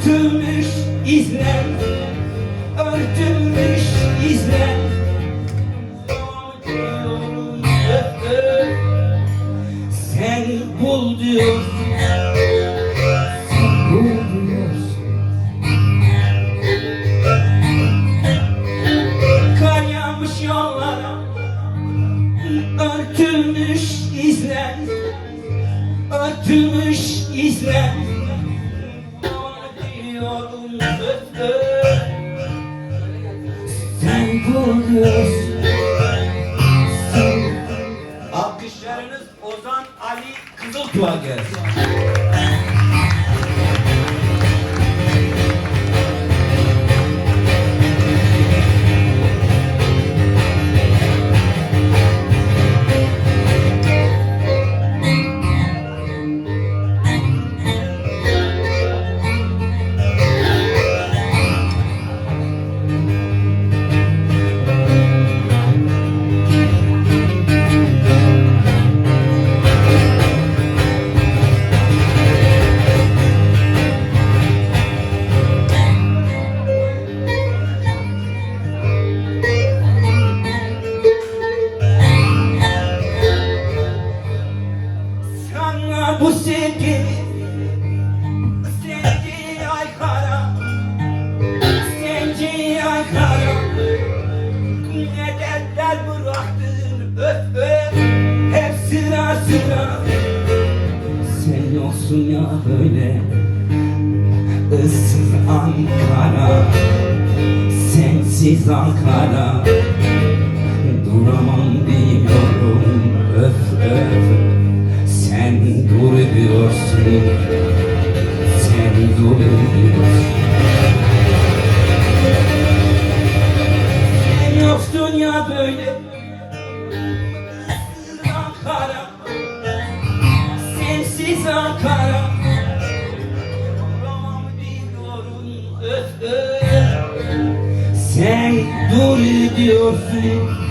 Örtülmüş izler, örtülmüş izler. Diyorum öf öf, sen bul diyorsun, sen bul diyorsun. Kar yağmış yollara, örtülmüş izler, örtülmüş izler. Diyorum öf öf, sen buluyorsun. Alkışlarınız Ozan Ali Kızıltuğ'a gelsin. Bu sevgi, sevgi ay kara, sevgi ay kara. Ne dertler bıraktın öf öf, hep sıra sıra. Sen yoksun ya böyle, ıssız Ankara, sensiz Ankara. Duramam diyorum öf öf, sen dur diyorsun, sen dur diyorsun. Sen yoksun ya böyle, Ankara, sensiz Ankara. Duramam diyorum öf öf, sen dur diyorsun.